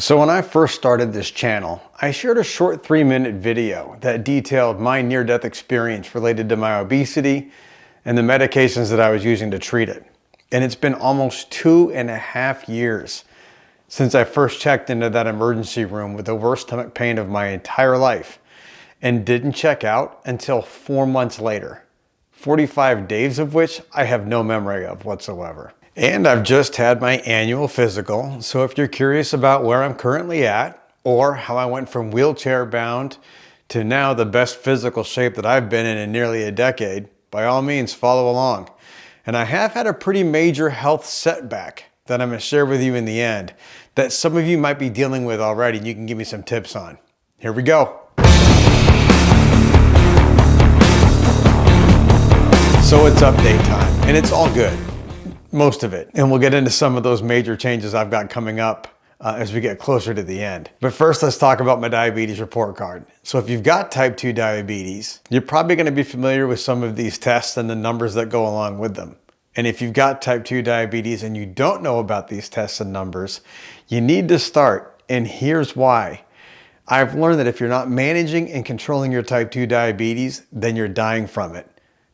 So when I first started this channel, I shared a short 3-minute video that detailed my near-death experience related to my obesity and the medications that I was using to treat it. And it's been almost 2.5 years since I first checked into that emergency room with the worst stomach pain of my entire life and didn't check out until 4 months later, 45 days of which I have no memory of whatsoever. And I've just had my annual physical, so if you're curious about where I'm currently at or how I went from wheelchair bound to now the best physical shape that I've been in nearly a decade, by all means follow along. And I have had a pretty major health setback that I'm going to share with you in the end that some of you might be dealing with already and you can give me some tips on. Here we go. So it's update time and it's all good. Most of it. And we'll get into some of those major changes I've got coming up as we get closer to the end. But first, let's talk about my diabetes report card. So if you've got type 2 diabetes, you're probably going to be familiar with some of these tests and the numbers that go along with them. And if you've got type 2 diabetes and you don't know about these tests and numbers, you need to start. And here's why. I've learned that if you're not managing and controlling your type 2 diabetes, then you're dying from it.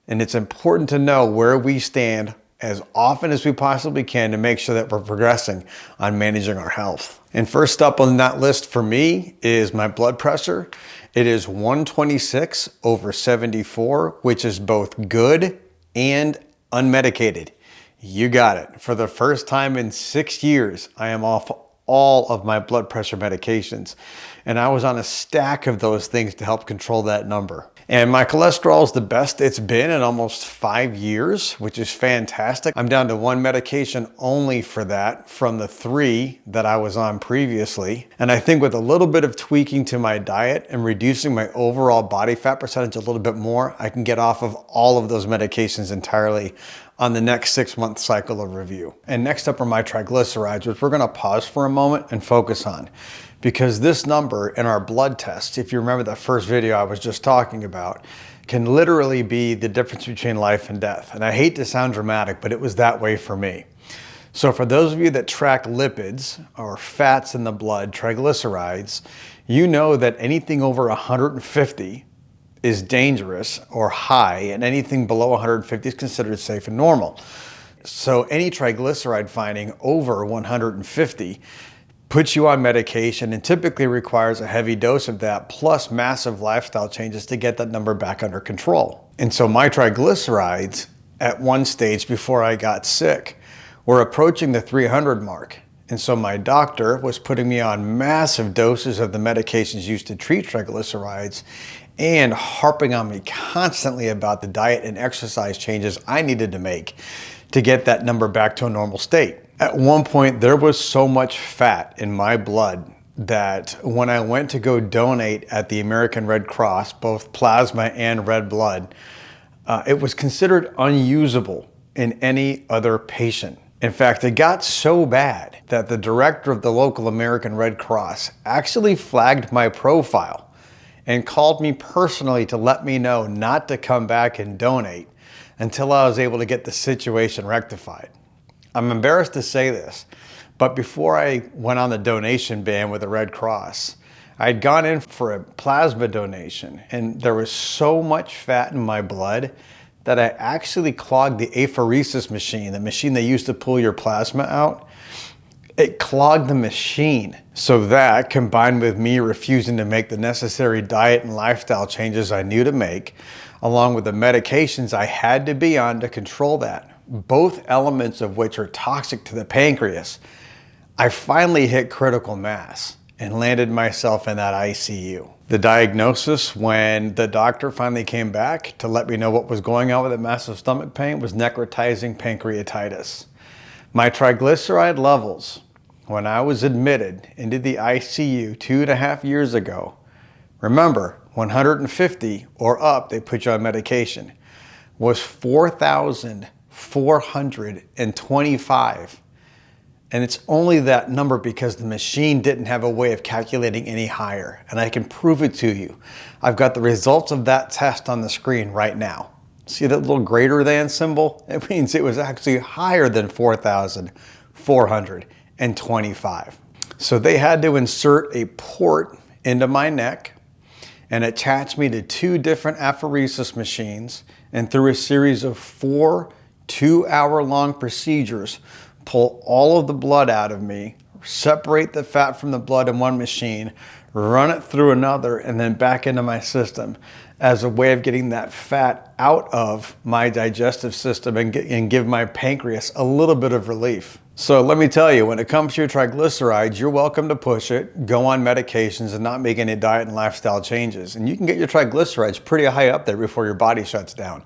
And it's important to know where we stand as often as we possibly can to make sure that we're progressing on managing our health. And first up on that list for me is my blood pressure. It is 126/74, which is both good and unmedicated. You got it. For the first time in 6 years, I am off all of my blood pressure medications. And I was on a stack of those things to help control that number. And my cholesterol is the best it's been in almost 5 years, which is fantastic. I'm down to 1 medication only for that from the 3 that I was on previously. And I think with a little bit of tweaking to my diet and reducing my overall body fat percentage a little bit more, I can get off of all of those medications entirely on the next 6-month cycle of review. And next up are my triglycerides, which we're gonna pause for a moment and focus on. Because this number in our blood test, if you remember that first video I was just talking about, can literally be the difference between life and death. And I hate to sound dramatic, but it was that way for me. So for those of you that track lipids or fats in the blood, triglycerides, you know that anything over 150 is dangerous or high, and anything below 150 is considered safe and normal. So any triglyceride finding over 150 puts you on medication and typically requires a heavy dose of that plus massive lifestyle changes to get that number back under control. And so my triglycerides at one stage before I got sick were approaching the 300 mark. And so my doctor was putting me on massive doses of the medications used to treat triglycerides and harping on me constantly about the diet and exercise changes I needed to make to get that number back to a normal state. At one point, there was so much fat in my blood that when I went to go donate at the American Red Cross, both plasma and red blood, it was considered unusable in any other patient. In fact, it got so bad that the director of the local American Red Cross actually flagged my profile and called me personally to let me know not to come back and donate until I was able to get the situation rectified. I'm embarrassed to say this, but before I went on the donation ban with the Red Cross, I'd gone in for a plasma donation and there was so much fat in my blood that I actually clogged the apheresis machine, the machine they used to pull your plasma out. It clogged the machine. So that, combined with me refusing to make the necessary diet and lifestyle changes I knew to make, along with the medications I had to be on to control that, both elements of which are toxic to the pancreas, I finally hit critical mass and landed myself in that ICU. The diagnosis when the doctor finally came back to let me know what was going on with the massive stomach pain was necrotizing pancreatitis. My triglyceride levels when I was admitted into the ICU 2.5 years ago, remember 150 or up, they put you on medication, was 4,425. And it's only that number because the machine didn't have a way of calculating any higher. And I can prove it to you. I've got the results of that test on the screen right now. See that little greater than symbol? It means it was actually higher than 4,425. So they had to insert a port into my neck and attach me to 2 different apheresis machines, and through a series of 4 2-hour-long procedures, pull all of the blood out of me, separate the fat from the blood in one machine, run it through another, and then back into my system as a way of getting that fat out of my digestive system and give my pancreas a little bit of relief. So let me tell you, when it comes to your triglycerides, you're welcome to push it, go on medications, and not make any diet and lifestyle changes. And you can get your triglycerides pretty high up there before your body shuts down.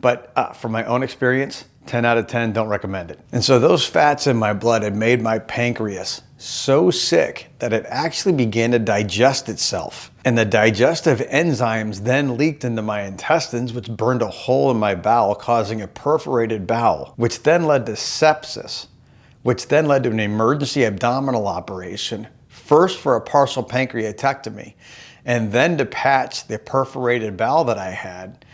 But from my own experience, 10 out of 10 don't recommend it. And so those fats in my blood had made my pancreas so sick that it actually began to digest itself. And the digestive enzymes then leaked into my intestines, which burned a hole in my bowel, causing a perforated bowel, which then led to sepsis, which then led to an emergency abdominal operation, first for a partial pancreatectomy, and then to patch the perforated bowel that I had.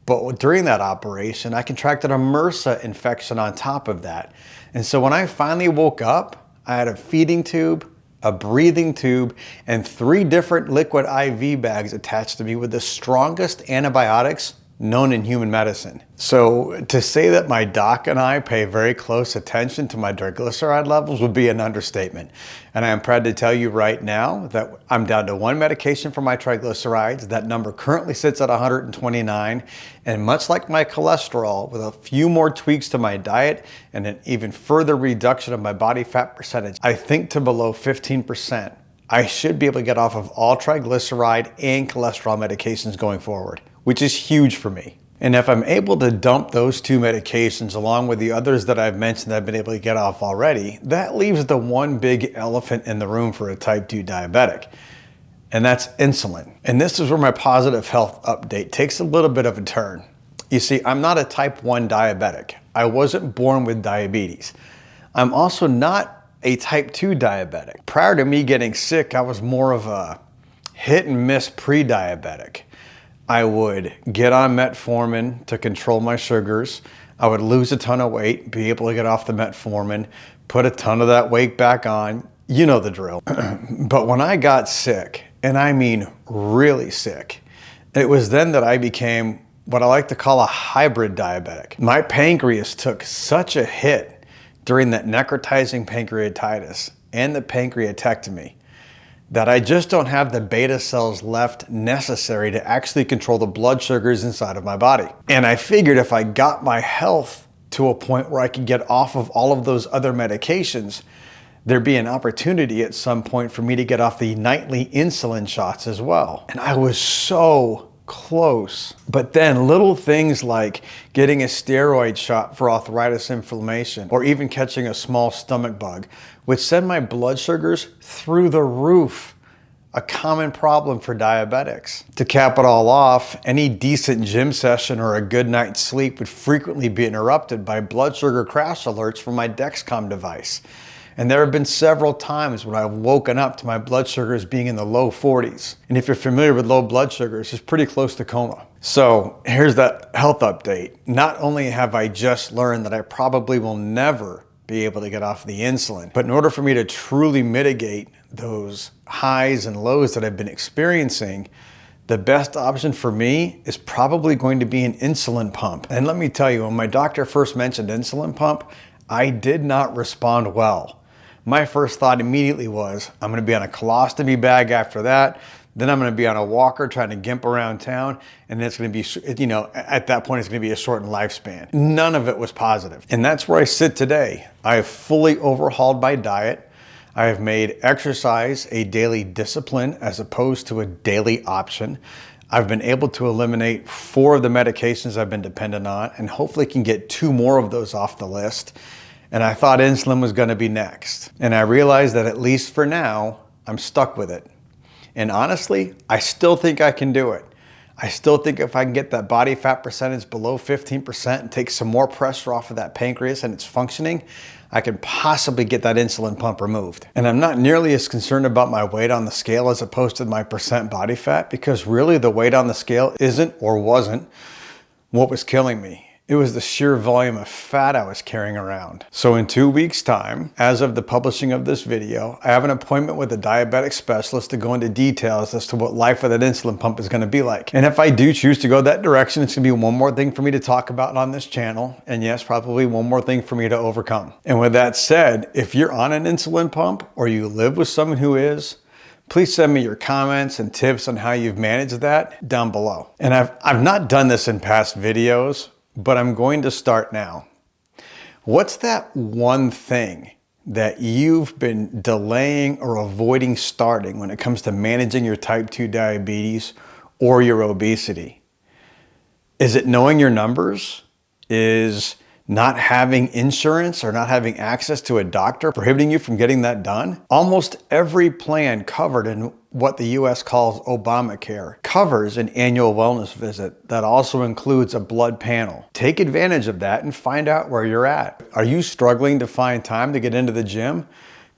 But during that operation, I contracted a MRSA infection on top of that. And so when I finally woke up, I had a feeding tube, a breathing tube, and 3 different liquid IV bags attached to me with the strongest antibiotics known in human medicine. So to say that my doc and I pay very close attention to my triglyceride levels would be an understatement. And I am proud to tell you right now that I'm down to 1 medication for my triglycerides. That number currently sits at 129. And much like my cholesterol, with a few more tweaks to my diet and an even further reduction of my body fat percentage, I think to below 15%, I should be able to get off of all triglyceride and cholesterol medications going forward, which is huge for me. And if I'm able to dump those 2 medications along with the others that I've mentioned that I've been able to get off already, that leaves the one big elephant in the room for a type 2 diabetic, and that's insulin. And this is where my positive health update takes a little bit of a turn. You see, I'm not a type 1 diabetic. I wasn't born with diabetes. I'm also not a type 2 diabetic. Prior to me getting sick, I was more of a hit and miss pre-diabetic. I would get on metformin to control my sugars. I would lose a ton of weight, be able to get off the metformin, put a ton of that weight back on. You know the drill. But when I got sick, and I mean really sick, it was then that I became what I like to call a hybrid diabetic. My pancreas took such a hit during that necrotizing pancreatitis and the pancreatectomy that I just don't have the beta cells left necessary to actually control the blood sugars inside of my body. And I figured if I got my health to a point where I could get off of all of those other medications, there'd be an opportunity at some point for me to get off the nightly insulin shots as well. And I was so close. But then little things like getting a steroid shot for arthritis inflammation, or even catching a small stomach bug, which send my blood sugars through the roof, a common problem for diabetics. To cap it all off, any decent gym session or a good night's sleep would frequently be interrupted by blood sugar crash alerts from my Dexcom device. And there have been several times when I've woken up to my blood sugars being in the low 40s. And if you're familiar with low blood sugars, it's pretty close to coma. So here's that health update. Not only have I just learned that I probably will never be able to get off the insulin, but in order for me to truly mitigate those highs and lows that I've been experiencing, the best option for me is probably going to be an insulin pump. And let me tell you, when my doctor first mentioned insulin pump, I did not respond well. My first thought immediately was, I'm gonna be on a colostomy bag after that, then I'm gonna be on a walker trying to gimp around town, and it's gonna be, at that point, it's gonna be a shortened lifespan. None of it was positive. And that's where I sit today. I have fully overhauled my diet. I have made exercise a daily discipline as opposed to a daily option. I've been able to eliminate 4 of the medications I've been dependent on, and hopefully can get 2 more of those off the list. And I thought insulin was gonna be next. And I realized that at least for now, I'm stuck with it. And honestly, I still think I can do it. I still think if I can get that body fat percentage below 15% and take some more pressure off of that pancreas and its functioning, I can possibly get that insulin pump removed. And I'm not nearly as concerned about my weight on the scale as opposed to my percent body fat, because really the weight on the scale isn't or wasn't what was killing me. It was the sheer volume of fat I was carrying around. So in 2 weeks' time, as of the publishing of this video, I have an appointment with a diabetic specialist to go into details as to what life with an insulin pump is going to be like. And if I do choose to go that direction, it's going to be one more thing for me to talk about on this channel. And yes, probably one more thing for me to overcome. And with that said, if you're on an insulin pump or you live with someone who is, please send me your comments and tips on how you've managed that down below. And I've not done this in past videos, but I'm going to start now. What's that one thing that you've been delaying or avoiding starting when it comes to managing your type 2 diabetes or your obesity? Is it knowing your numbers? Is not having insurance or not having access to a doctor prohibiting you from getting that done? Almost every plan covered in what the US calls Obamacare covers an annual wellness visit that also includes a blood panel. Take advantage of that and find out where you're at. Are you struggling to find time to get into the gym?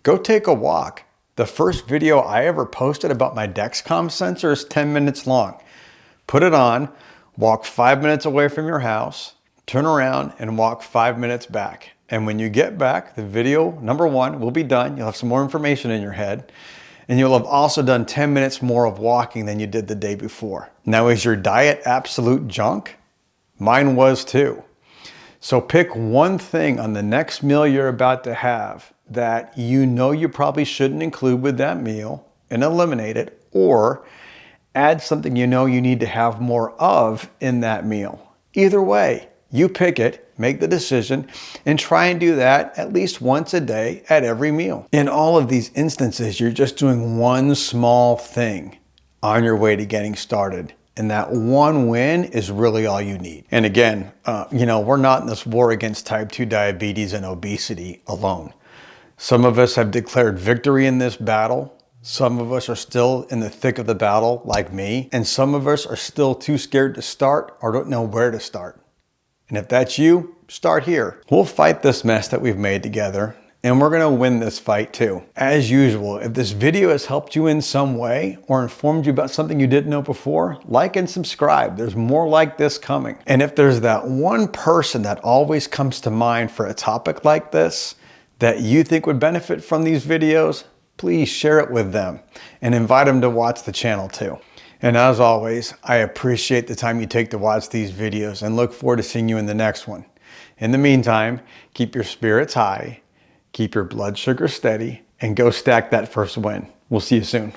Go take a walk. The first video I ever posted about my Dexcom sensor is 10 minutes long. Put it on, walk 5 minutes away from your house, turn around and walk 5 minutes back. And when you get back, the video number 1 will be done. You'll have some more information in your head. And you'll have also done 10 minutes more of walking than you did the day before. Now, is your diet absolute junk? Mine was too. So pick one thing on the next meal you're about to have that you know you probably shouldn't include with that meal and eliminate it, or add something you know you need to have more of in that meal. Either way, you pick it, make the decision, and try and do that at least once a day at every meal. In all of these instances, you're just doing one small thing on your way to getting started. And that one win is really all you need. And again, we're not in this war against type 2 diabetes and obesity alone. Some of us have declared victory in this battle. Some of us are still in the thick of the battle, like me. And some of us are still too scared to start or don't know where to start. And if that's you, start here. We'll fight this mess that we've made together, and we're gonna win this fight too. As usual, if this video has helped you in some way or informed you about something you didn't know before, like and subscribe. There's more like this coming. And if there's that one person that always comes to mind for a topic like this that you think would benefit from these videos, please share it with them and invite them to watch the channel too. And as always, I appreciate the time you take to watch these videos and look forward to seeing you in the next one. In the meantime, keep your spirits high, keep your blood sugar steady, and go stack that first win. We'll see you soon.